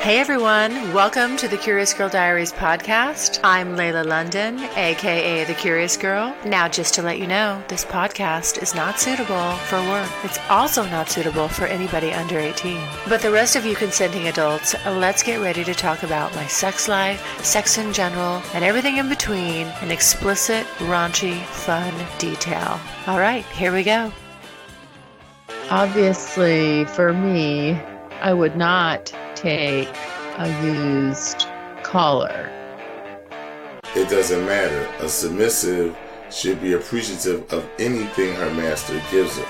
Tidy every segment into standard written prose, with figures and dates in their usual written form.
Hey everyone, welcome to the Curious Girl Diaries podcast. I'm Layla London, aka The Curious Girl. Now, just to let you know, this podcast is not suitable for work. It's also not suitable for anybody under 18. But the rest of you consenting adults, let's get ready to talk about my sex life, sex in general, and everything in between in explicit, raunchy, fun detail. All right, here we go. Obviously, for me, I would not take a used collar. It doesn't matter. A submissive should be appreciative of anything her master gives her.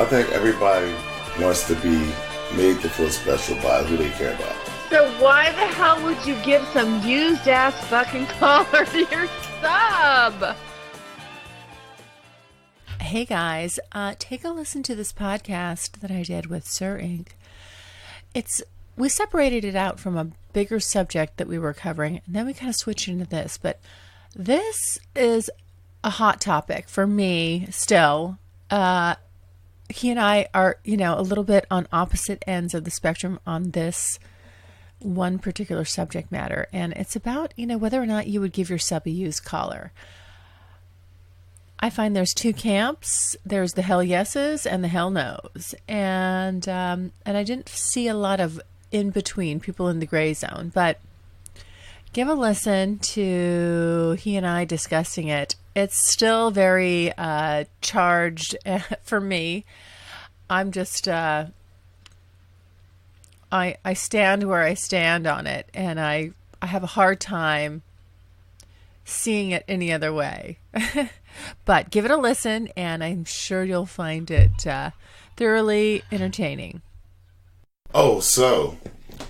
I think everybody wants to be made to feel special by who they care about. So why the hell would you give some used ass fucking collar to your sub? Hey guys, take a listen to this podcast that I did with Sir Inq. We separated it out from a bigger subject that we were covering, and then we kind of switched into this. But this is a hot topic for me still. He and I are, a little bit on opposite ends of the spectrum on this one particular subject matter. And it's about, whether or not you would give your sub a used collar. I find there's two camps. There's the hell yeses and the hell nos. And I didn't see a lot of in between, people in the gray zone. But give a listen to he and I discussing it. It's still very charged for me. I'm just, I stand where I stand on it. And I have a hard time seeing it any other way. But give it a listen, and I'm sure you'll find it thoroughly entertaining. Oh, so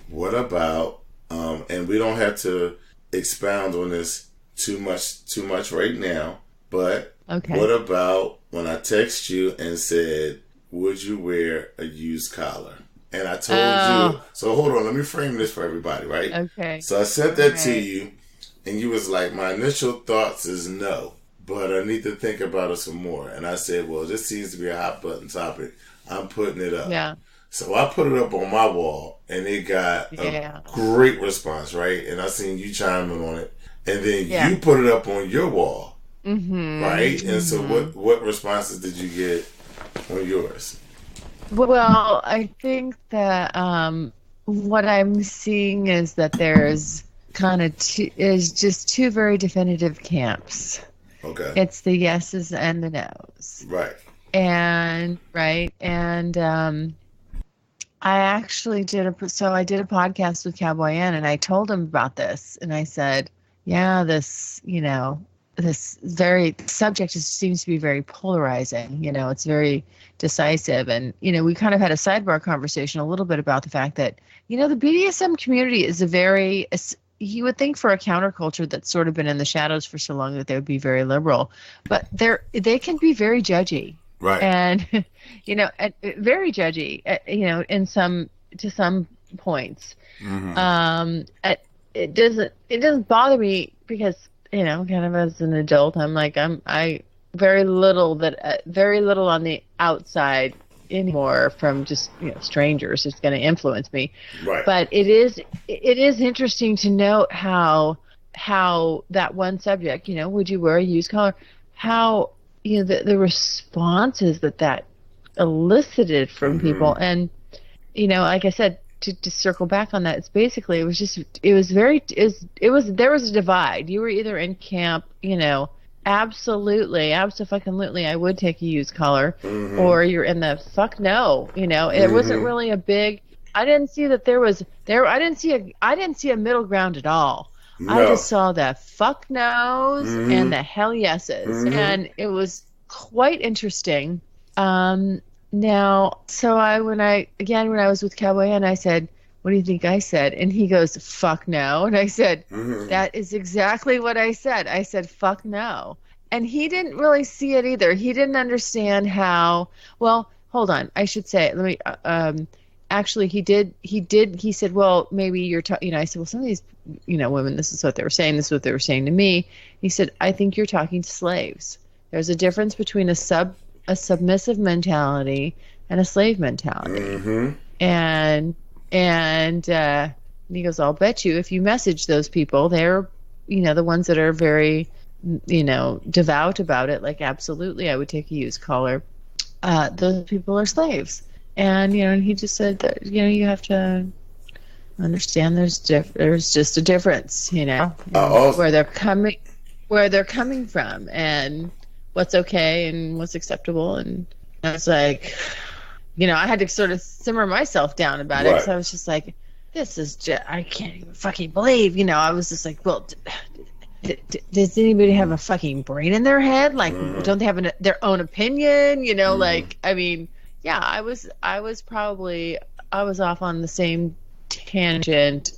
what about, and we don't have to expound on this too much right now, but okay. What about when I text you and said, would you wear a used collar? And I told you, so hold on, let me frame this for everybody, right? Okay. So I sent that to you, and you was like, my initial thoughts is no, but I need to think about it some more. And I said, well, this seems to be a hot button topic. I'm putting it up. Yeah. So I put it up on my wall, and it got a great response, right? And I seen you chiming on it. And then you put it up on your wall, right? And so what responses did you get on yours? Well, I think that what I'm seeing is that there's kind of just two very definitive camps. Okay. It's the yeses and the nos. Right. And I actually did a podcast with Cowboy Ann, and I told him about this, and I said, yeah, this very subject seems to be very polarizing. It's very decisive. And, we kind of had a sidebar conversation a little bit about the fact that, the BDSM community is you would think for a counterculture that's sort of been in the shadows for so long that they would be very liberal, but they can be very judgy. Right. And, very judgy, to some points. Mm-hmm. It doesn't bother me because, kind of as an adult, I'm like, I very little on the outside anymore from just, strangers. It's going to influence me. Right. But it is interesting to note how that one subject, would you wear a used collar? How, the responses that elicited from people. And, like I said, to circle back on that, it's basically, there was a divide. You were either in camp, absolutely, I would take a used collar, or you're in the fuck no, it wasn't really a big, I didn't see I didn't see a middle ground at all. No. I just saw the fuck no's and the hell yeses, and it was quite interesting. Now, so when I was with Cowboy and I said, what do you think I said? And he goes, fuck no. And I said, that is exactly what I said. I said, fuck no. And he didn't really see it either. He didn't understand how, well, hold on. I should say, let me, actually he said, well, maybe you're, I said, well, some of these, women, this is what they were saying. This is what they were saying to me. He said, I think you're talking to slaves. There's a difference between a submissive mentality and a slave mentality. And And he goes, I'll bet you if you message those people, they're, the ones that are very, devout about it, like, absolutely, I would take a used collar. Those people are slaves. And, and he just said that, you have to understand there's just a difference, where they're coming from and what's okay and what's acceptable. And I was like, I had to sort of simmer myself down about it, because I was just like, this is just, I can't even fucking believe, I was just like, well, does anybody have a fucking brain in their head? Like, don't they have their own opinion? Like, I mean, yeah, I was off on the same tangent,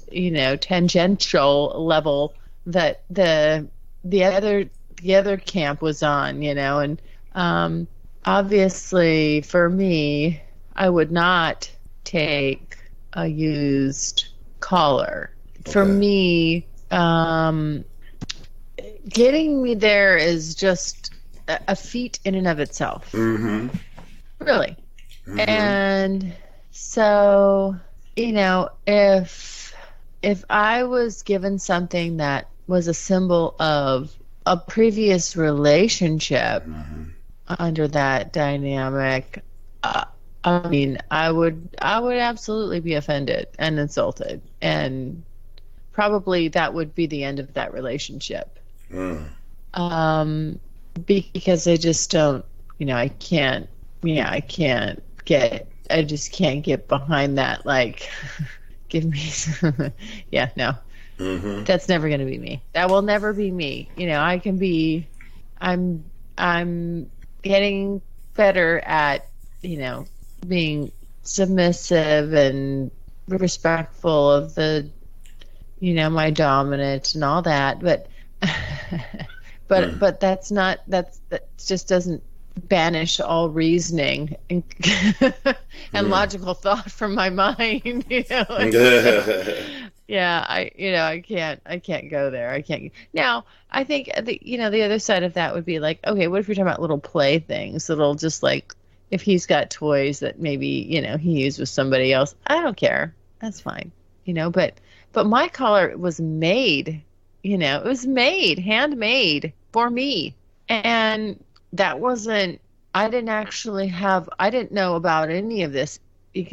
tangential level that the other camp was on, and obviously for me, I would not take a used collar. Okay. For me, getting me there is just a feat in and of itself. Mm-hmm. Really. Mm-hmm. And so, if I was given something that was a symbol of a previous relationship under that dynamic, I mean, I would absolutely be offended and insulted, and probably that would be the end of that relationship. Because I just don't, I just can't get behind that. Like, give me some, yeah, no, that's never going to be me. That will never be me. I'm getting better at, being submissive and respectful of the, my dominant and all that, but that just doesn't banish all reasoning and, and logical thought from my mind. Yeah, I can't go there. I can't. Now, I think the other side of that would be like, okay, what if you're talking about little play things, little, just like, if he's got toys that maybe, he used with somebody else, I don't care. That's fine. But my collar was made, it was handmade for me. And that wasn't, I didn't know about any of this.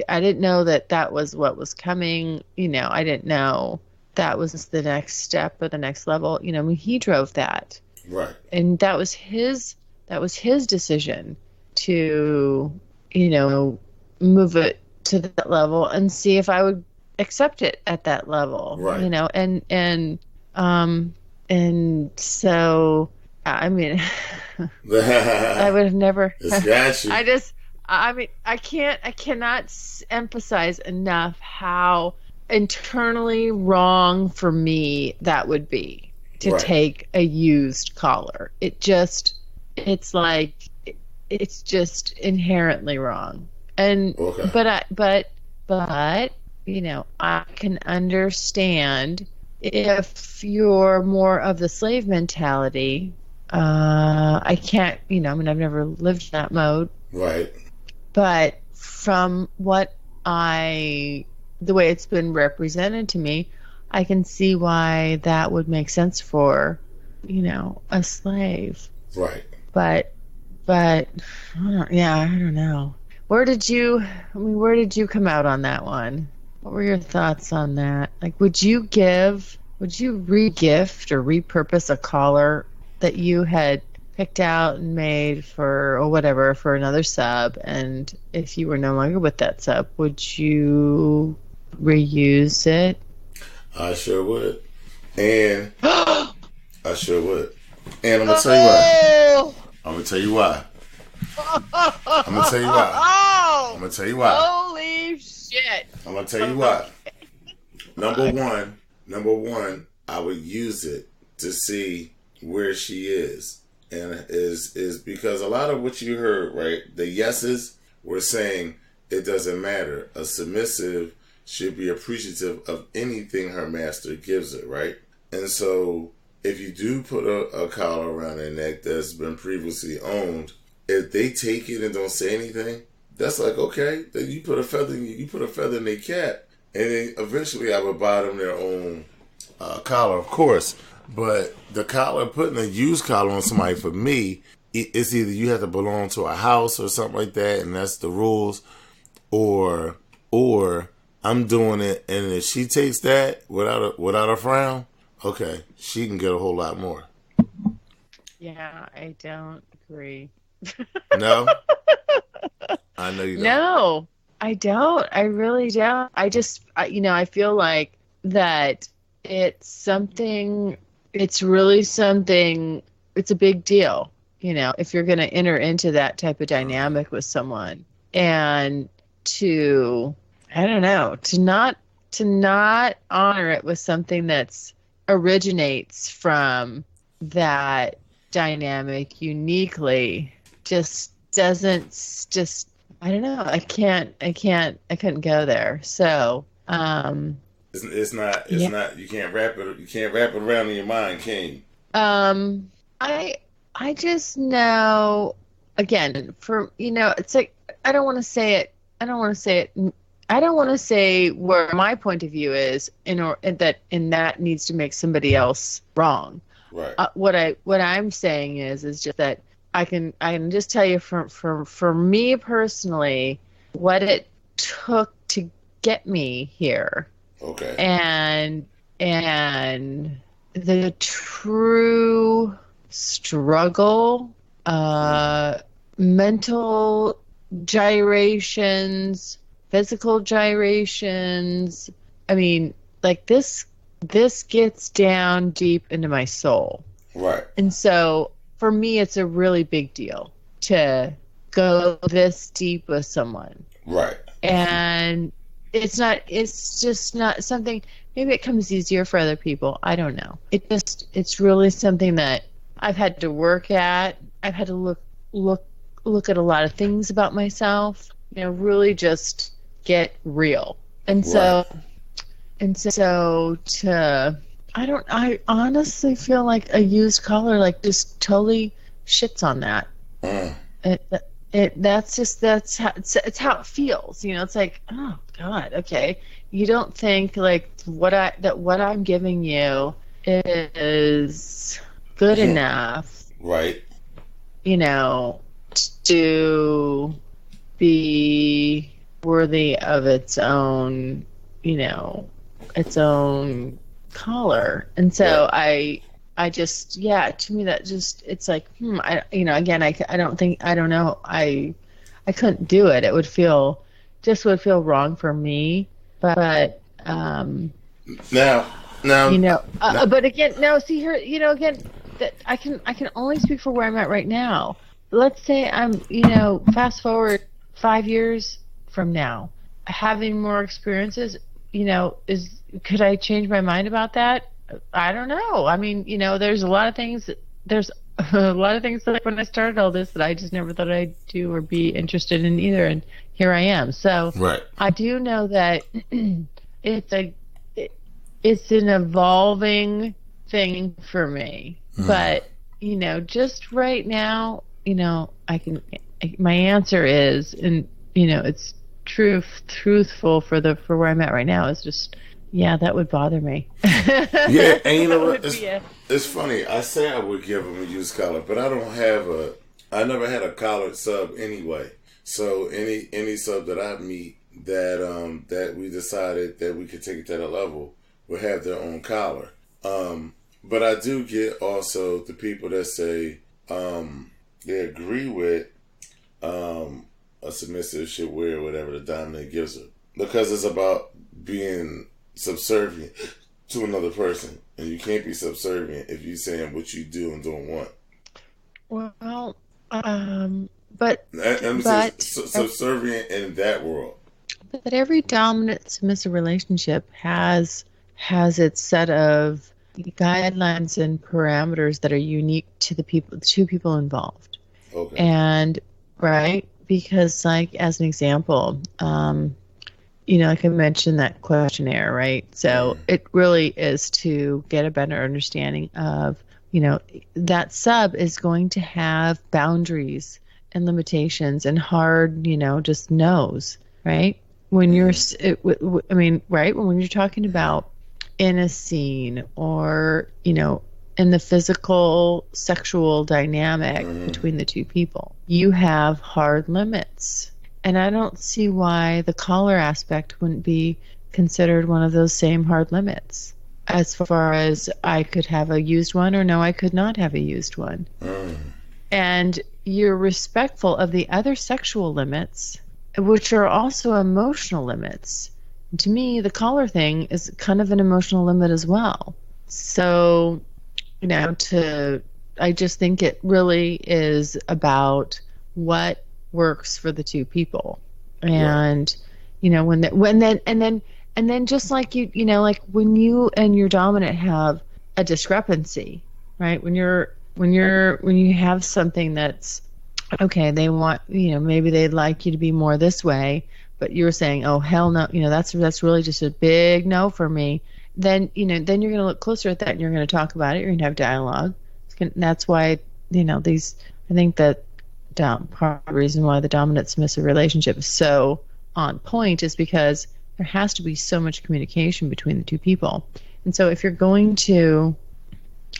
I didn't know that was what was coming. I didn't know that was the next step or the next level. I mean, he drove that. Right. And that was his decision to, move it to that level and see if I would accept it at that level. Right. And so, I mean, I would have never. I cannot emphasize enough how internally wrong for me that would be to take a used collar. It's just inherently wrong. And but I can understand if you're more of the slave mentality. I can't, I've never lived in that mode. Right. But from the way it's been represented to me, I can see why that would make sense for, a slave. Right. But I don't know. Where did you come out on that one? What were your thoughts on that? Like, would you re-gift or repurpose a collar that you had picked out and made for another sub, and if you were no longer with that sub, would you reuse it? I sure would. And I sure would. And I'm gonna tell you why. I'm gonna tell you why. Holy shit. I'm gonna tell you why. Number one, I would use it to see where she is. And is because a lot of what you heard, right? The yeses were saying it doesn't matter. A submissive should be appreciative of anything her master gives her, right? And so if you do put a collar around their neck that's been previously owned, if they take it and don't say anything, that's like, okay, then you put a feather in their cap, And then eventually I would buy them their own collar, of course. But the collar, putting a used collar on somebody, for me, it's either you have to belong to a house or something like that, and that's the rules, or I'm doing it, and if she takes that without a frown, okay, she can get a whole lot more. Yeah, I don't agree. No? I know you don't. No, I don't. I really don't. I feel like that it's really something, it's a big deal, if you're going to enter into that type of dynamic with someone, and to not honor it with something that's originates from that dynamic uniquely I don't know. I couldn't go there. So, it's not, you can't wrap it around in your mind, can you? I just know, again, it's like, I don't want to say where my point of view is, that needs to make somebody else wrong. Right. What I'm saying is just that I can just tell you for me personally what it took to get me here. Okay. And the true struggle, mental gyrations, physical gyrations. I mean, like this gets down deep into my soul. Right. And so for me, it's a really big deal to go this deep with someone. Right. And it's just not something, maybe it comes easier for other people. I don't know. It's really something that I've had to work at. I've had to look at a lot of things about myself, really just get real. And so, I honestly feel like a used collar, like, just totally shits on that. That's how it feels. It's like, oh God, okay. You don't think like what I'm giving you is good enough, right? To be worthy of its own, its own collar. And so I just, to me that just, it's like, I don't know. I couldn't do it. It would feel wrong for me. But, now, but again, now see here, again, that I can only speak for where I'm at right now. Let's say I'm, fast forward 5 years from now, having more experiences, could I change my mind about that? I don't know. I mean, there's a lot of things like when I started all this that I just never thought I'd do or be interested in either. And here I am. So right. I do know that it's an evolving thing for me, but, just right now, my answer is, and, it's truthful for where I'm at right now, is just, that would bother me. Yeah, and you know what? It's funny. I say I would give them a used collar, but I never had a collared sub anyway. So any sub that I meet that we decided that we could take it to that level will have their own collar. But I do get also the people that say they agree with a submissive should wear whatever the dominant gives her, because it's about being subservient to another person, and you can't be subservient if you're saying what you do and don't want. Well, subservient in that world. But every dominant submissive relationship has its set of guidelines and parameters that are unique to the two people involved. Okay. And right, because like as an example, like I mentioned that questionnaire, right? So it really is to get a better understanding of, that sub is going to have boundaries and limitations and hard, just no's, right? when you're, I mean, right, when you're talking about in a scene or, in the physical sexual dynamic between the two people, you have hard limits. And I don't see why the collar aspect wouldn't be considered one of those same hard limits. As far as I could have a used one or no, I could not have a used one. And you're respectful of the other sexual limits, which are also emotional limits. To me, the collar thing is kind of an emotional limit as well. So, I just think it really is about what works for the two people. And, and then just like like when you and your dominant have a discrepancy, right? When you have something that's okay, they want, maybe they'd like you to be more this way, but you're saying, oh hell no, that's really just a big no for me. Then you're going to look closer at that and you're going to talk about it. You're going to have dialogue. That's why I think that part of the reason why the dominant submissive relationship is so on point is because there has to be so much communication between the two people. And so if you're going to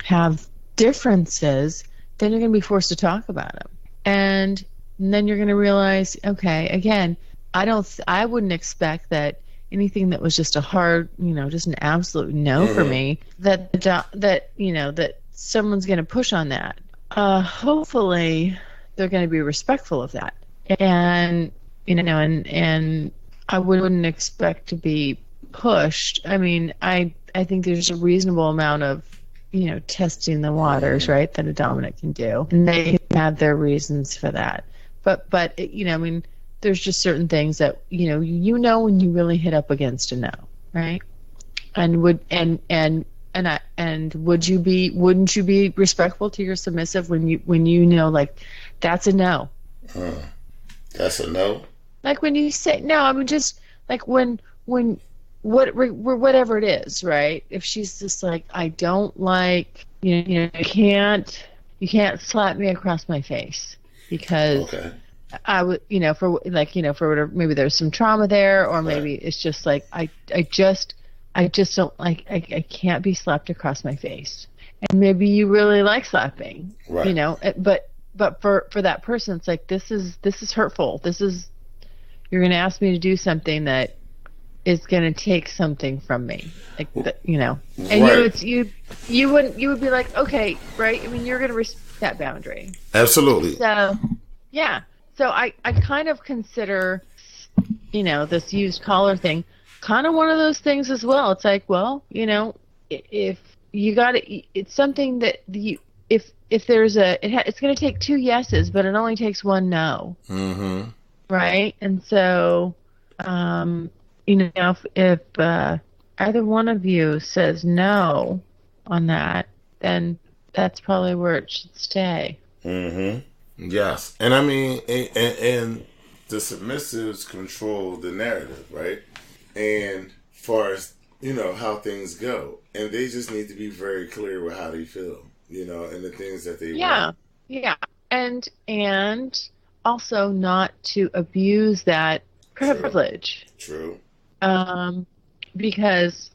have differences, then you're going to be forced to talk about them. And then you're going to realize, okay, again, I wouldn't expect that anything that was just a hard, just an absolute no for me, that someone's going to push on that. Hopefully they're going to be respectful of that. And, and I wouldn't expect to be pushed. I mean, I think there's a reasonable amount of, testing the waters, right, that a dominant can do. And they have their reasons for that. But there's just certain things that, when you really hit up against a no, right? And wouldn't you be respectful to your submissive when like that's a no? That's a no? Like when you say no, I mean just like when whatever it is, right? If she's just like, I don't like, you can't slap me across my face because I would, for whatever, maybe there's some trauma there, or maybe it's just like I just don't like, I can't be slapped across my face. And maybe you really like slapping, right. But for that person, it's like, this is hurtful. You're going to ask me to do something that is going to take something from me, like, and right. you would be like, okay, right. I mean, you're going to respect that boundary. Absolutely. So, yeah. So I kind of consider, this used collar thing kind of one of those things as well. It's like, well, if you got it, it's something that if there's it's going to take 2 yeses, but it only takes 1 no. Mm-hmm. Right. And so, if either one of you says no on that, then that's probably where it should stay. Mm-hmm. Yes. And I mean, and the submissives control the narrative, right? And far as, how things go. And they just need to be very clear with how they feel, and the things that they want. Yeah. And also not to abuse that privilege. True. Because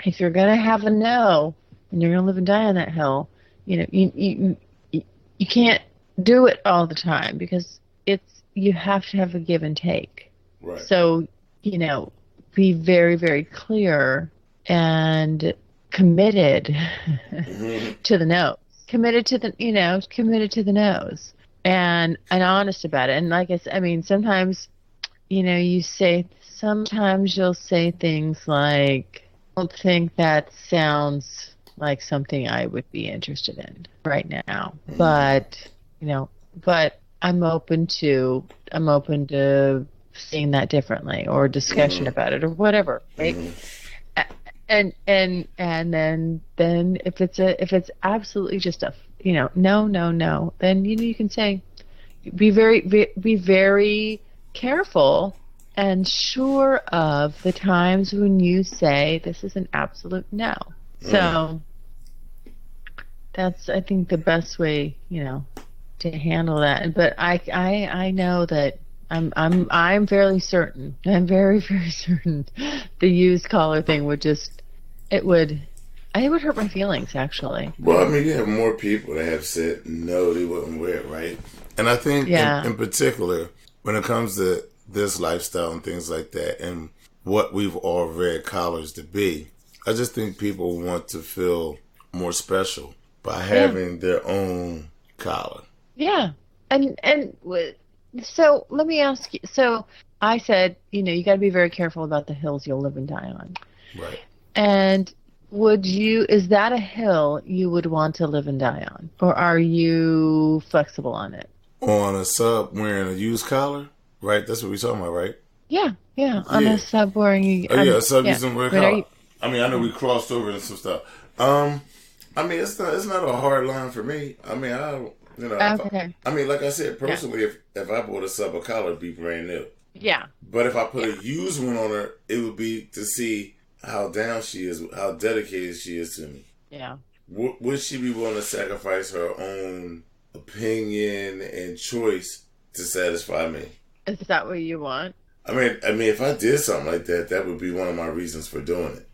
if you're going to have a no and you're going to live and die on that hill, you can't do it all the time because you have to have a give and take. Right. So, be very, very clear and committed to the no. Committed to the no's. And honest about it. And like I said, I mean, sometimes, sometimes you'll say things like, I don't think that sounds like something I would be interested in right now. But, but I'm open to seeing that differently or discussion about it or whatever, right? And then if it's absolutely just a no, then you can say, be very careful and sure of the times when you say this is an absolute no. So that's, I think, the best way to handle that. But I know that I'm fairly certain. I'm very, very certain the used collar thing would just, it would hurt my feelings, actually. Well, I mean, you have more people that have said no, they wouldn't wear it, right? And I think in particular, when it comes to this lifestyle and things like that, and what we've all read collars to be, I just think people want to feel more special by having their own collar. Yeah. So let me ask you. So I said, you got to be very careful about the hills you'll live and die on. Right. And is that a hill you would want to live and die on? Or are you flexible on it? On a sub wearing a used collar? Right? That's what we're talking about, right? Yeah. On a sub wearing a sub using wear collar. I mean, I know we crossed over and some stuff. I mean, it's not a hard line for me. I mean, I don't. Okay. I mean, like I said, personally, if I bought a sub, a collar would be brand new. Yeah. But if I put a used one on her, it would be to see how down she is, how dedicated she is to me. Yeah. Would she be willing to sacrifice her own opinion and choice to satisfy me? Is that what you want? I mean, if I did something like that, that would be one of my reasons for doing it.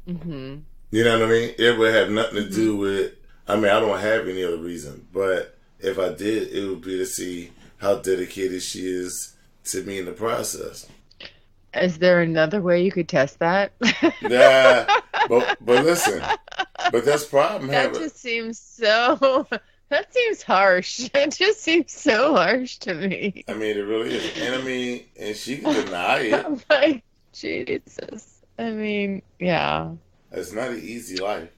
Mm-hmm. You know what I mean? It would have nothing to do with. I mean, I don't have any other reason, but if I did, it would be to see how dedicated she is to me in the process. Is there another way you could test that? Nah, but listen, but that's problem. That seems harsh. It just seems so harsh to me. I mean, it really is, and she can deny it. I'm like, Jesus. I mean, yeah. It's not an easy life.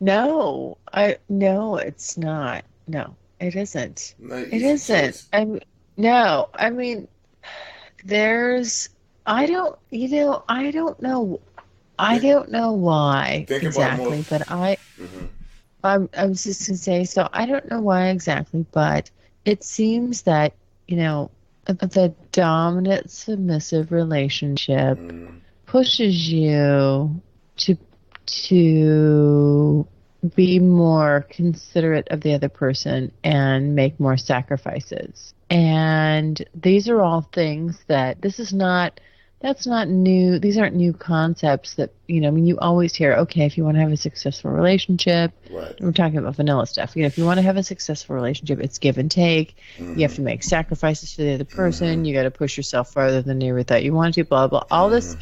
No, it's not. No, it isn't. It isn't. I mean, I don't know why exactly, but I'm just gonna say, so I don't know why exactly, but it seems that, the dominant submissive relationship pushes you to be more considerate of the other person and make more sacrifices. And these are all things that's not new. These aren't new concepts that, you always hear, okay, if you want to have a successful relationship, right. We're talking about vanilla stuff. If you want to have a successful relationship, it's give and take. Mm-hmm. You have to make sacrifices for the other person. Mm-hmm. You got to push yourself farther than you ever thought you wanted to, blah, blah, all this,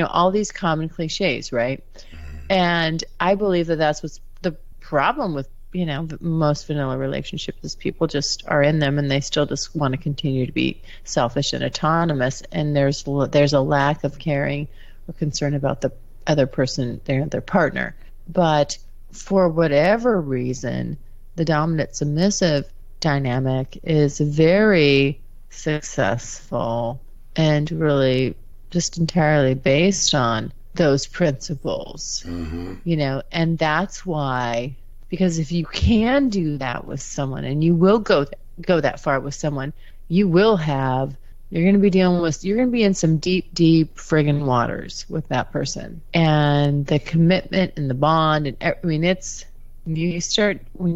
all these common cliches, right? And I believe that that's what's the problem with, most vanilla relationships is people just are in them and they still just want to continue to be selfish and autonomous. And there's a lack of caring or concern about the other person, their partner. But for whatever reason, the dominant submissive dynamic is very successful and really just entirely based on those principles, and that's why, because if you can do that with someone and you will go that far with someone, you're going to be in some deep friggin' waters with that person. And the commitment and the bond, when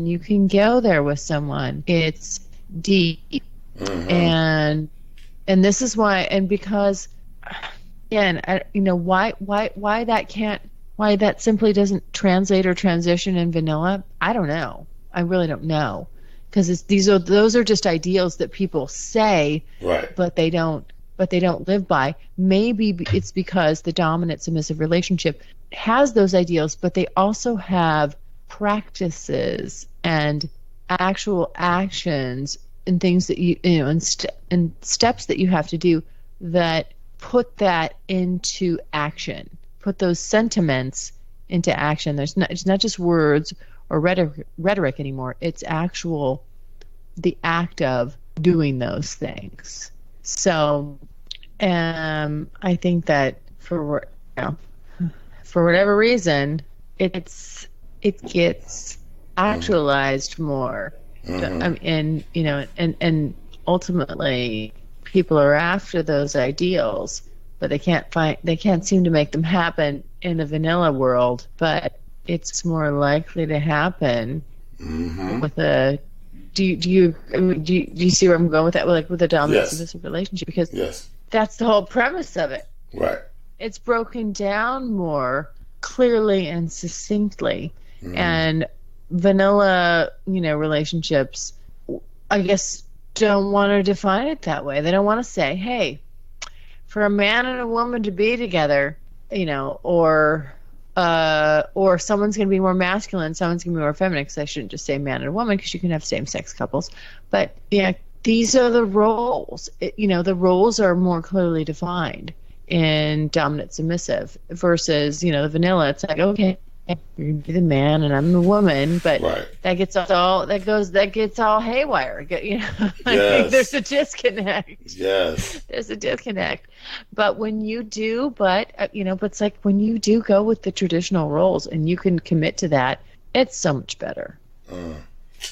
you can go there with someone, it's deep. And this is why, and because, again, why that simply doesn't translate or transition in vanilla, I don't know. I really don't know, because those are just ideals that people say, right? But they don't live by. Maybe it's because the dominant submissive relationship has those ideals, but they also have practices and actual actions and things that and steps that you have to do that put that into action, put those sentiments into action. It's not just words or rhetoric anymore. It's the act of doing those things. So, I think that for whatever reason, it gets actualized more, and ultimately people are after those ideals, but they can't seem to make them happen in the vanilla world. But it's more likely to happen with a you see where I'm going with that? Like with a dominant submissive relationship, because that's the whole premise of it. Right. It's broken down more clearly and succinctly, and vanilla, relationships, I guess, don't want to define it that way. They don't want to say, hey, for a man and a woman to be together, or someone's going to be more masculine, someone's going to be more feminine, because I shouldn't just say man and woman, because you can have same-sex couples. But, these are the roles. The roles are more clearly defined in dominant submissive versus, the vanilla. It's like, okay, you're gonna be the man and I'm the woman, but that gets all haywire. I think there's a disconnect. Yes, there's a disconnect. But when you do, but it's like when you do go with the traditional roles and you can commit to that, it's so much better.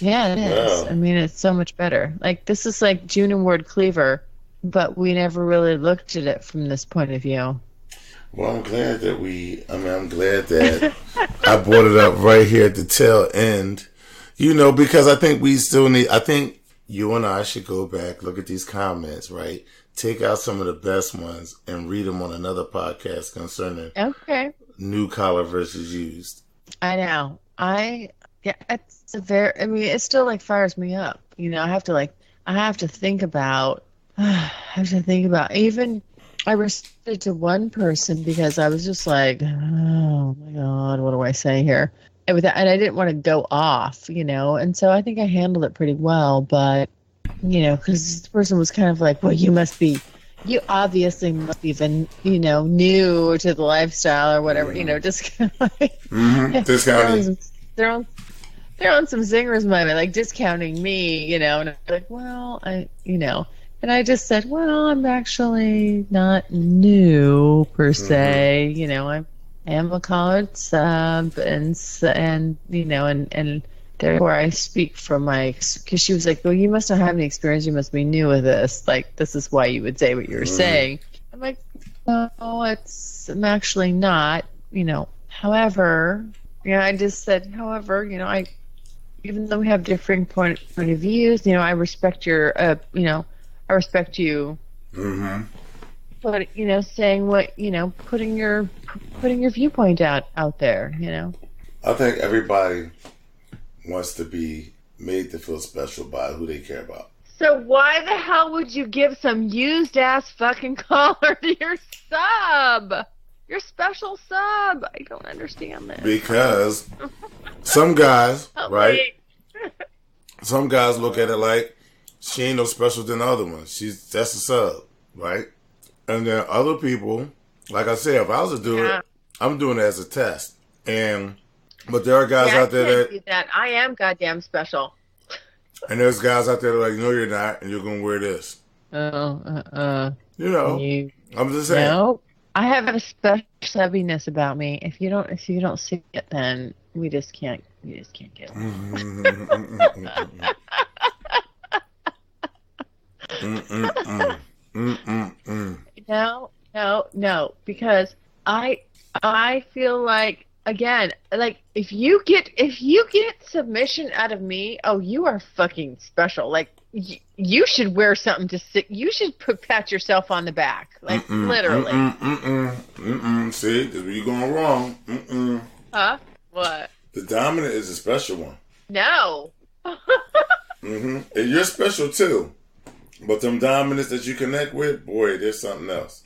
Yeah, it is. I mean, it's so much better. Like, this is like June and Ward Cleaver, but we never really looked at it from this point of view. Well, I'm glad that I'm glad that I brought it up right here at the tail end, because I think I think you and I should go back, look at these comments, right? Take out some of the best ones and read them on another podcast concerning new collar versus used. I know. It still like fires me up. I have to think about, even I responded to one person because I was just like, oh my God, what do I say here? And I didn't want to go off, and so I think I handled it pretty well, but, because this person was kind of like, well, you obviously must be, new to the lifestyle or whatever, just kind of like, discounting. Throwing some zingers my way, like discounting me, and I'm like, well, and I just said, well, I'm actually not new per se, I am a college sub, and therefore I speak from because she was like, well, you must not have any experience, you must be new with this, like, this is why you would say what you were saying. I'm like, no, I'm actually not, however, I just said, however, even though we have differing point of views, I respect your, I respect you. But saying what, putting your viewpoint out there. I think everybody wants to be made to feel special by who they care about. So why the hell would you give some used ass fucking collar to your sub? Your special sub. I don't understand this. Because some guys, right? Some guys look at it like she ain't no special than the other one. That's a sub, right? And then other people, like I said, if I was to do it, I'm doing it as a test. But there are guys out there that I am goddamn special. And there's guys out there that are like, no, you're not, and you're gonna wear this. I'm just saying. No. I have a special subbiness about me. If you don't see it, then we just can't get No, because I feel like, again, like if you get submission out of me, oh, you are fucking special. Like you should wear something to sit. You should pat yourself on the back, like literally. See, this is where you're going wrong. Huh? What? The dominant is a special one. No. And you're special too, but them dominants that you connect with, boy, there's something else.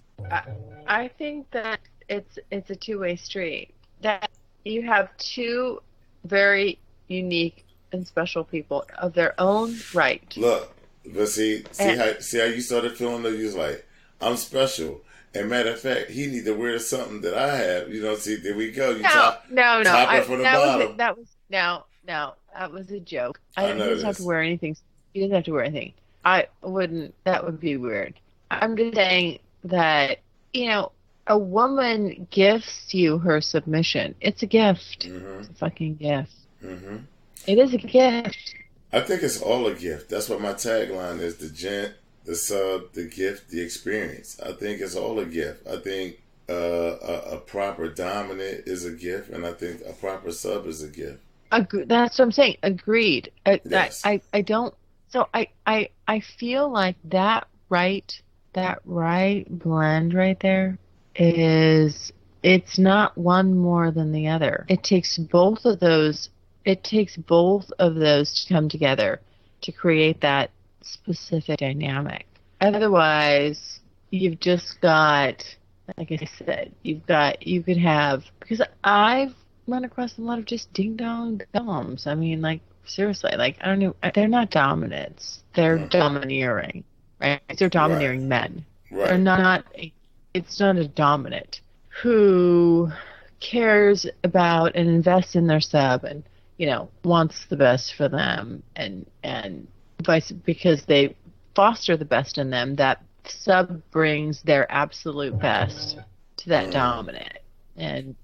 I think that it's a two-way street. That you have two very unique and special people of their own right. Look, but see how you started feeling that you was like, I'm special. And matter of fact, he need to wear something that I have. See, there we go. Top it from the bottom. That was a joke. He doesn't have to wear anything. He doesn't have to wear anything. I wouldn't. That would be weird. I'm just saying that, a woman gifts you her submission. It's a gift. It's a fucking gift. It is a gift. I think it's all a gift. That's what my tagline is: the gent, the sub, the gift, the experience. I think it's all a gift. I think a proper dominant is a gift, and I think a proper sub is a gift. That's what I'm saying. Agreed. Yes. I don't. So I feel like that right blend right there is, it's not one more than the other. It takes both of those. It takes both of those to come together to create that specific dynamic. Otherwise, you've just got, like I said, you could have, because I've run across a lot of just ding dong doms. I mean, like, seriously, like, I don't know, they're not dominants. They're domineering, right? They're domineering men. Right. They're not, it's not a dominant who cares about and invests in their sub and, wants the best for them and because they foster the best in them, that sub brings their absolute best to that dominant and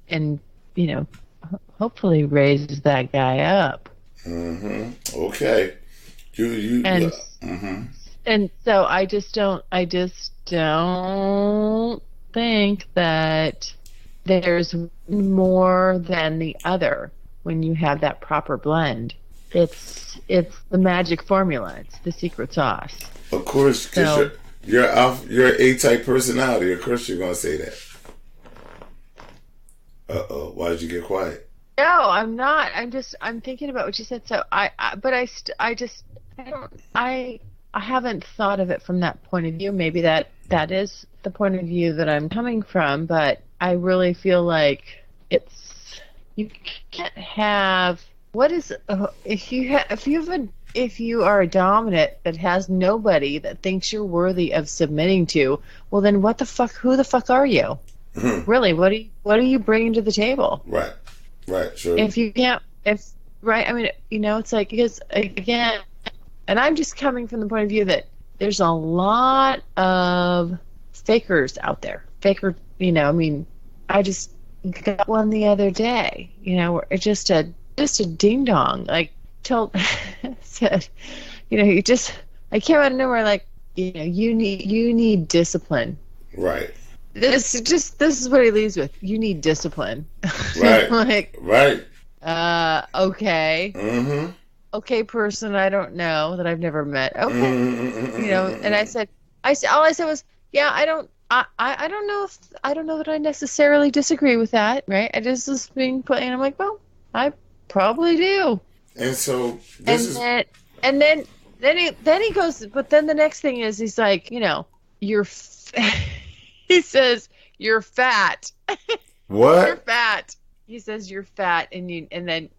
hopefully raises that guy up. Okay. And so I just don't think that there's more than the other when you have that proper blend. It's the magic formula. It's the secret sauce. Of course, because you're A-type personality. Of course, you're gonna say that. Why did you get quiet? No, I'm not. I'm thinking about what you said. So I haven't thought of it from that point of view. Maybe that is the point of view that I'm coming from, but I really feel like you can't have, what is, if you are a dominant that has nobody that thinks you're worthy of submitting to, well then who the fuck are you? Really, what are you bringing to the table? Right, sure. If you can't, right, I mean, it's like, because again, and I'm just coming from the point of view that there's a lot of fakers out there. I mean, I just got one the other day, it's just a ding dong, like said, I came out of nowhere, like, you need discipline. Right. This is what he leaves with. You need discipline. Right. Like, right. Okay. Okay, person I don't know, that I've never met. Okay. And all I said was, yeah, I don't know that I necessarily disagree with that, right? I just was being put, and I'm like, well, I probably do. And so and then he goes, but then the next thing is, he's like, you're he says, you're fat. What? You're fat. He says you're fat and you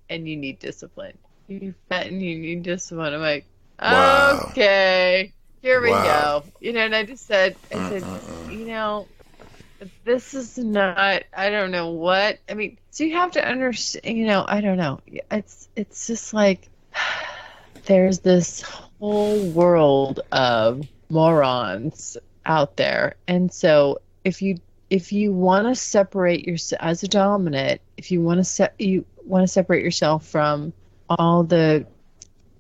need discipline. You're fat and you need discipline. I'm like, wow. Okay, here we go. And I just said, this is not, I don't know what, I mean, so you have to understand, I don't know. It's just like, there's this whole world of morons out there. And so if you want to separate yourself as a dominant, if you want to separate yourself from all the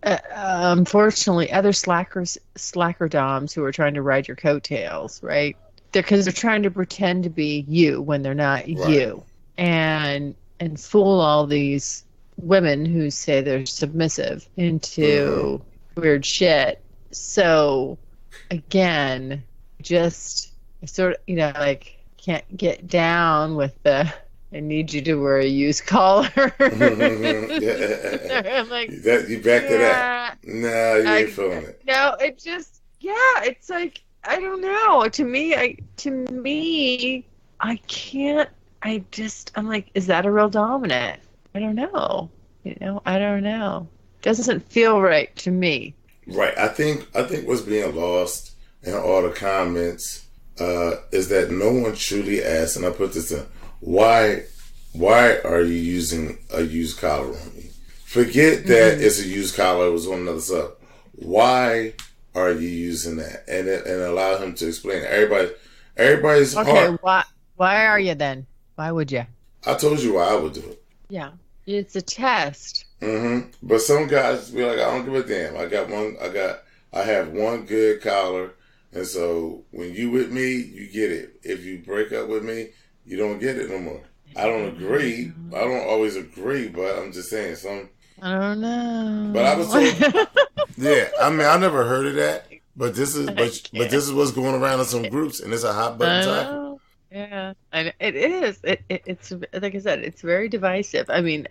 unfortunately other slacker doms who are trying to ride your coattails, right? Because they're trying to pretend to be you when they're not you, and fool all these women who say they're submissive into weird shit. So again, just sort of, like, can't get down with the, I need you to wear a used collar. I'm like, you back to that? No, you ain't feeling it. No, it just, it's like, I don't know. To me, I can't. I'm like, is that a real dominant? I don't know. I don't know. Doesn't feel right to me. Right. I think what's being lost in all the comments is that no one truly asks, and I put this in, why are you using a used collar on me? Forget that it's a used collar, it was on another sub. Why are you using that? And allow him to explain it. Everybody's okay, why are you then? Why would you? I told you why I would do it. Yeah. It's a test. But some guys be like, I don't give a damn. I have one good collar, and so when you with me, you get it. If you break up with me, you don't get it no more. I don't agree. I don't always agree, but I'm just saying I don't know. But I was told, yeah. I mean, I never heard of that. But this is but this is what's going around in some groups, and it's a hot button topic. Yeah, and it is. It's like I said, it's very divisive. I mean,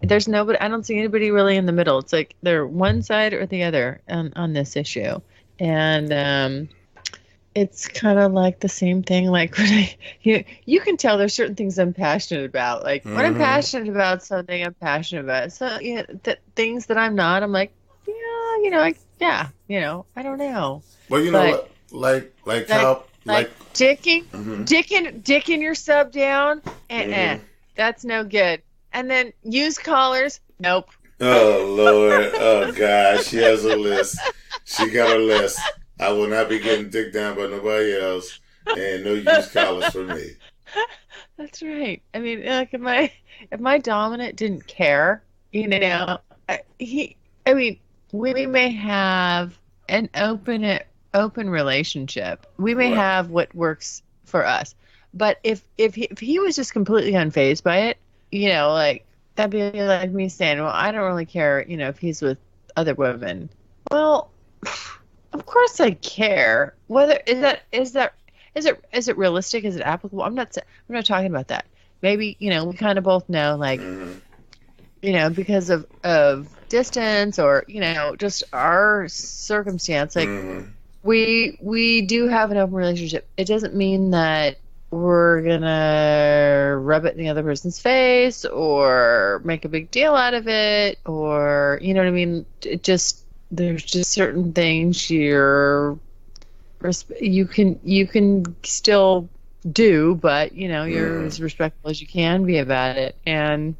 there's nobody. I don't see anybody really in the middle. It's like they're one side or the other on this issue, and it's kind of like the same thing. Like when you can tell there's certain things I'm passionate about. Like when I'm passionate about something, I'm passionate about it. So things that I'm not, I'm like, I don't know. Well, you know what? Like how dicking your sub down, that's no good. And then use collars, nope. Oh Lord, oh God, she has a list. She got a list. I will not be getting dick down by nobody else, and no use collars for me. That's right. I mean, like if my dominant didn't care, we may have an open relationship. We may have what works for us. But if he was just completely unfazed by it, like that'd be like me saying, well, I don't really care, if he's with other women. Well, of course I care. Whether is it realistic? Is it applicable? I'm not talking about that. Maybe, we kind of both know, like, because of distance or, just our circumstance, like we do have an open relationship. It doesn't mean that we're gonna rub it in the other person's face or make a big deal out of it, or you know what I mean. There's just certain things you can still do, but you're as respectful as you can be about it, and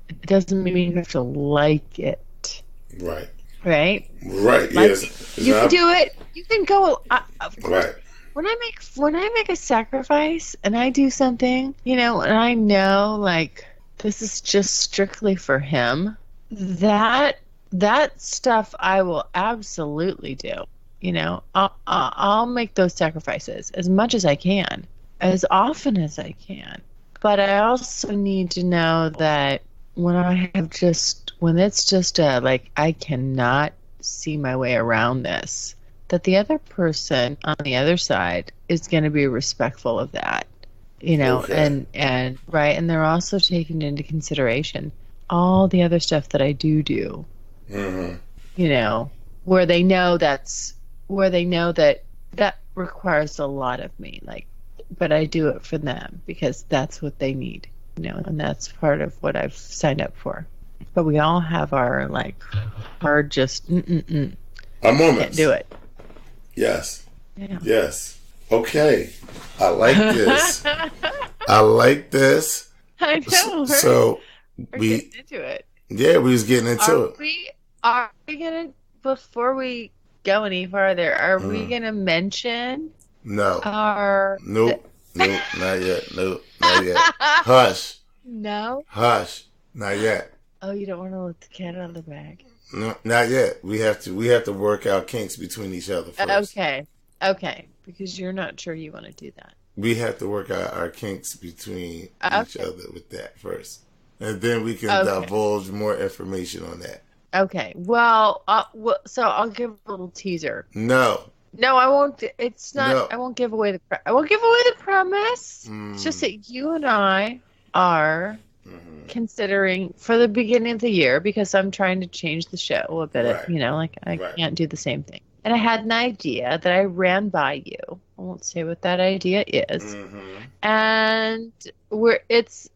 it doesn't mean you have to like it. Right. Right. Right. Like, yes. You can do it. You can go. Of course. Right. When I make a sacrifice and I do something, and I know like this is just strictly for him, that stuff I will absolutely do. I'll make those sacrifices as much as I can, as often as I can. But I also need to know that when it's just like I cannot see my way around this, that the other person on the other side is going to be respectful of that, okay. and right, and they're also taking into consideration all the other stuff that I do, where they know that requires a lot of me, like, but I do it for them because that's what they need, and that's part of what I've signed up for. But we all have our hard just our moments. Can't do it. Yes. Yeah. Yes. Okay. I like this. I like this. I know. Right? So we're getting into it. Yeah, we was getting into it. Are we gonna, before we go any farther, are we gonna mention? No. Nope. Nope. Not yet. Nope. Not yet. Hush. No. Hush. Not yet. Oh, you don't want to let the cat out of the bag. No, not yet. We have to work out kinks between each other first. Okay. Because you're not sure you want to do that. We have to work out our kinks between each other with that first, and then we can divulge more information on that. Okay. Well, so I'll give a little teaser. No, I won't. It's not. No. I won't give away the premise. It's just that you and I are considering for the beginning of the year, because I'm trying to change the show a bit. Right. I can't do the same thing. And I had an idea that I ran by you. I won't say what that idea is. And it's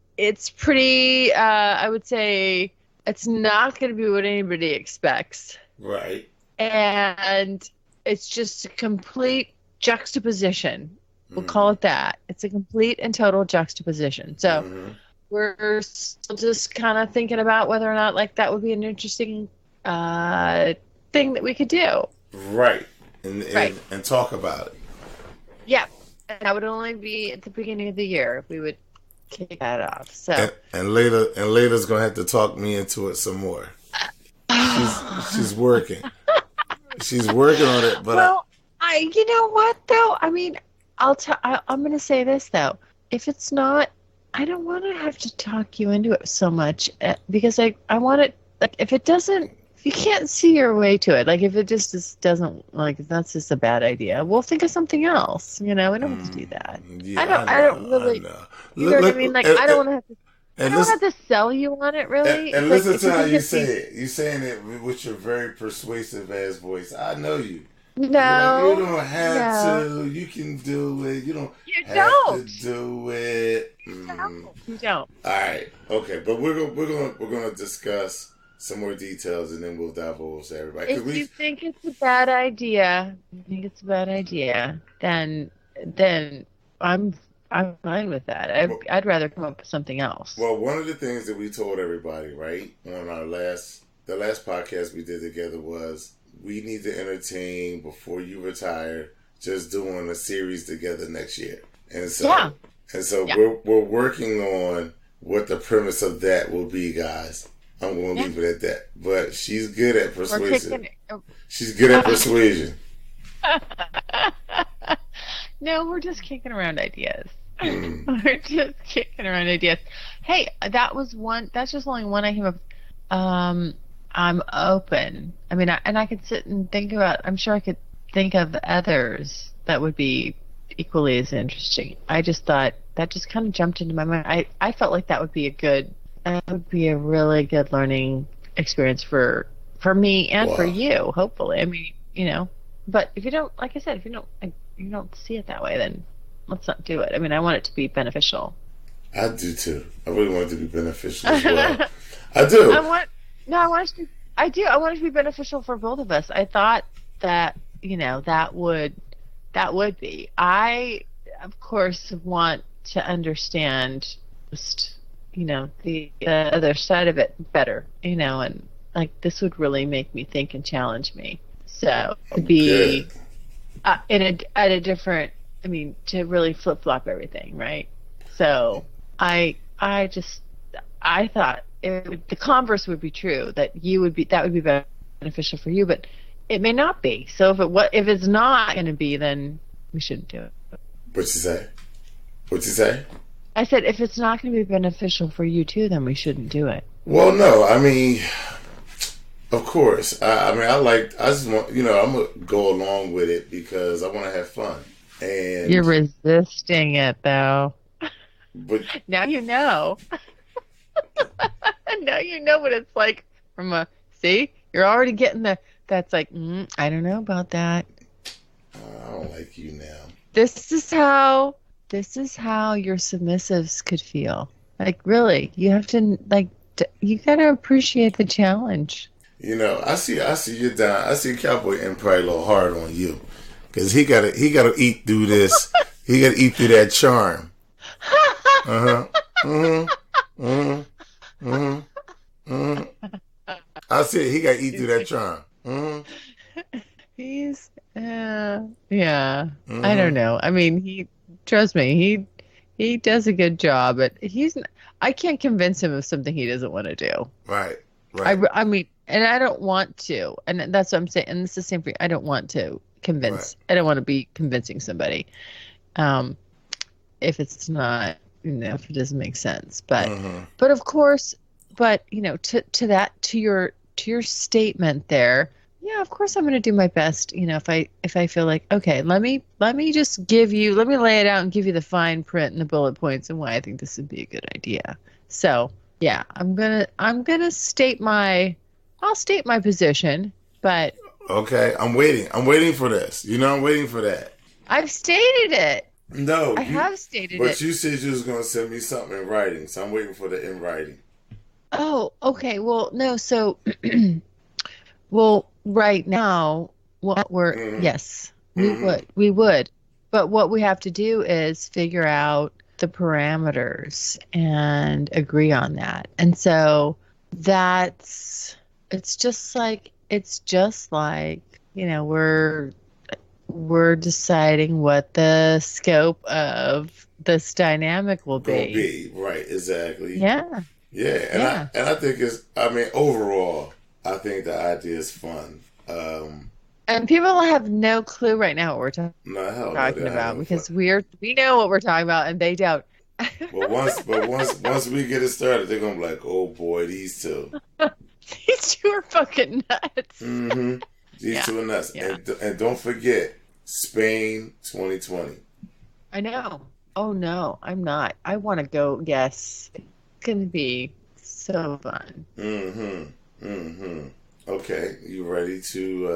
pretty. I would say it's not going to be what anybody expects. Right. And it's just a complete juxtaposition. We'll call it that. It's a complete and total juxtaposition. So we're still just kind of thinking about whether or not that would be an interesting thing that we could do. Right. And talk about it. Yeah. And that would only be at the beginning of the year if we would kick that off. So and Layla's gonna have to talk me into it some more. She's working. She's working on it, but you know what though? I mean, I'm going to say this though. If it's not, I don't want to have to talk you into it so much because I want it like if it doesn't, if you can't see your way to it, like if it just doesn't, like if that's just a bad idea, we'll think of something else. We don't have to do that. Yeah, I don't really. I know. You know what I mean? Like I don't want to have to. I don't listen, have to sell you on it, really. and listen to how you say it. You're saying it with your very persuasive ass voice. I know you. No, you don't have to. You can do it. You don't to do it. No, you don't. All right, okay, but we're gonna discuss some more details, and then we'll divulge to everybody. If you think it's a bad idea, then I'm fine with that. I'd rather come up with something else. Well, one of the things that we told everybody, right, on the last podcast we did together was we need to entertain before you retire, just doing a series together next year. And so, we're working on what the premise of that will be, guys. I'm going to leave it at that. But she's good at persuasion. She's good at persuasion. No, we're just kicking around ideas. We're just kicking around ideas. Hey, that's just only one I came up with. I'm open. I mean, I could sit and think about, I'm sure I could think of others that would be equally as interesting. I just thought that just kind of jumped into my mind. I felt like that would be a really good learning experience for me and for you, hopefully. I mean, but if you don't, like I said, if you don't see it that way, then let's not do it. I mean, I want it to be beneficial. I do too. I really want it to be beneficial as well. I do. I want it to be beneficial for both of us. I thought that, that would be. I, of course, want to understand just, the other side of it better, and like this would really make me think and challenge me. So to be at a different, I mean, to really flip flop everything, right? So I thought the converse would be true, that would be beneficial for you, but it may not be. So if it's not going to be, then we shouldn't do it. What'd you say? I said if it's not going to be beneficial for you too, then we shouldn't do it. Well, no, I mean, of course. I just want, I'm gonna go along with it because I want to have fun. And you're resisting it though. But now you know. Now you know what it's like see, you're already getting that's like, I don't know about that. I don't like you now. This is how your submissives could feel. Like, really, you have to, like, you gotta appreciate the challenge. I see you down. I see Cowboy and probably a little hard on you, because he gotta eat through this. He gotta eat through that charm. I said he gotta eat through that charm. He's yeah. I don't know. I mean, trust me, he does a good job, but I can't convince him of something he doesn't want to do. Right. I mean, and I don't want to, and that's what I'm saying. And it's the same for you. I don't want to convince. Right. I don't want to be convincing somebody, if it's not, if it doesn't make sense. But but of course, to your statement there. Yeah, of course I'm going to do my best. If I feel like, okay, let me just let me lay it out and give you the fine print and the bullet points and why I think this would be a good idea. So yeah, I'm gonna state my position, but okay, I'm waiting for this. I'm waiting for that. I've stated it. No, I have stated it. But you said you was going to send me something in writing, so I'm waiting for the in writing. Oh, okay. Well, no. So, well, right now, what we're yes, we would, but what we have to do is figure out the parameters and agree on that. And so it's just like we're deciding what the scope of this dynamic will be. Right, exactly. Yeah. Yeah, and I think overall, I think the idea is fun. And people have no clue right now what we're talking about, because we know what we're talking about and they don't. But once we get it started, they're gonna be like, "Oh boy, these two." These two are fucking nuts. Mm-hmm. These two are nuts. Yeah. And don't forget, Spain 2020. I know. Oh, no, I'm not. I want to go. Yes. It's going to be so fun. Mm-hmm. Mm-hmm. Okay. You ready to,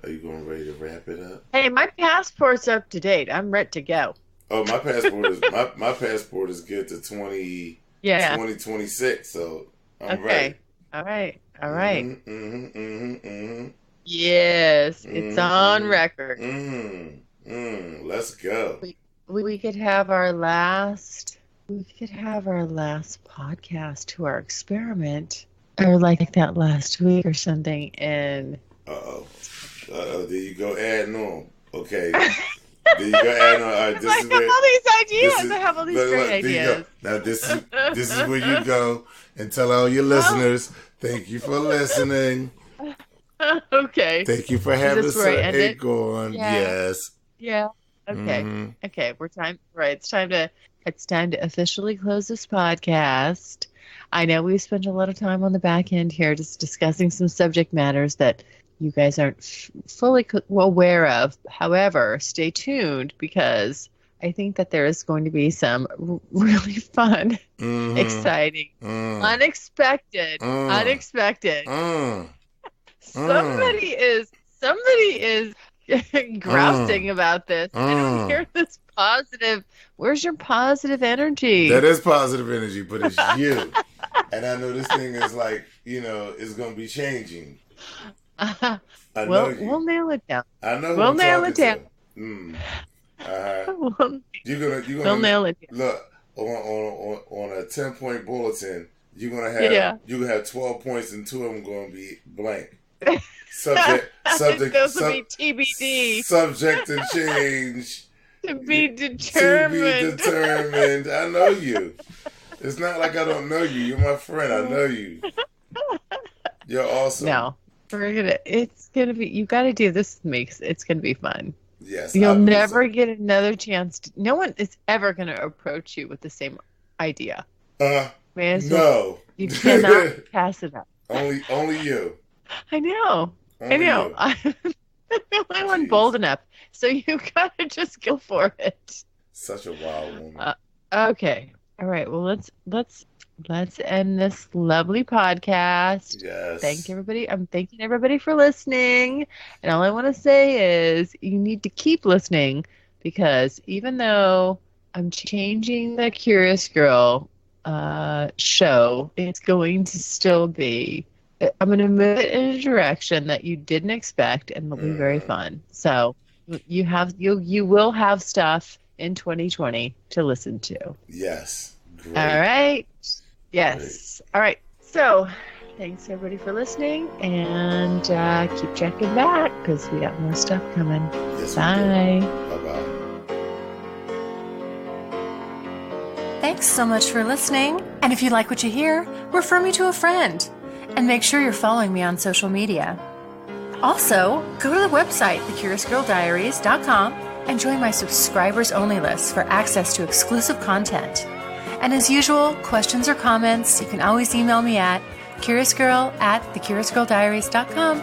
are you ready to wrap it up? Hey, my passport's up to date. I'm ready to go. Oh, my passport is, my passport is good to 2026, so I'm ready. All right. Mm-hmm, mm-hmm, mm-hmm, mm-hmm. Yes, it's on record. Let's go. We could have our last podcast to our experiment, or like that last week or something. And there you go, adding on. Okay. There you go, adding on. All right, I have all these great ideas. Now this is where you go and tell all your listeners, thank you for listening. Okay. Thank you for having Sir Inq on. Yeah. Yes. Yeah. Okay. Mm-hmm. Okay. It's time to officially close this podcast. I know we spent a lot of time on the back end here just discussing some subject matters that you guys aren't fully aware of. However, stay tuned because I think that there is going to be some really fun, exciting, unexpected. Somebody is grousing about this. I don't hear this positive. Where's your positive energy? That is positive energy, but it's you. And I know this thing is like, it's going to be changing. We'll nail it down. I know. We'll nail it down. You're gonna nail it down. Look on a 10-point bulletin. You're gonna have 12 points, and 2 of them gonna be blank. Subject. Those will be TBD. Subject to change. To be determined. I know you. It's not like I don't know you. You're my friend. I know you. You're awesome. No. It's gonna be. You got to do this. It's gonna be fun. Yes. You'll never get another chance. No one is ever gonna approach you with the same idea. No. You cannot pass it up. Only you. I know. I'm the only one bold enough. So you gotta just go for it. Such a wild woman. Okay. All right. Well, let's end this lovely podcast. Yes. Thank everybody. I'm thanking everybody for listening. And all I want to say is you need to keep listening because even though I'm changing the Curious Girl show, it's going to still be. I'm going to move it in a direction that you didn't expect, and it'll be very fun. So you will have stuff in 2020 to listen to. Yes. Great. All right. Yes. Great. All right. So thanks everybody for listening, and keep checking back because we got more stuff coming. Yes, bye. Bye-bye. Thanks so much for listening. And if you like what you hear, refer me to a friend. And make sure you're following me on social media. Also, go to the website, thecuriousgirldiaries.com, and join my subscribers-only list for access to exclusive content. And as usual, questions or comments, you can always email me at curiousgirl@thecuriousgirldiaries.com.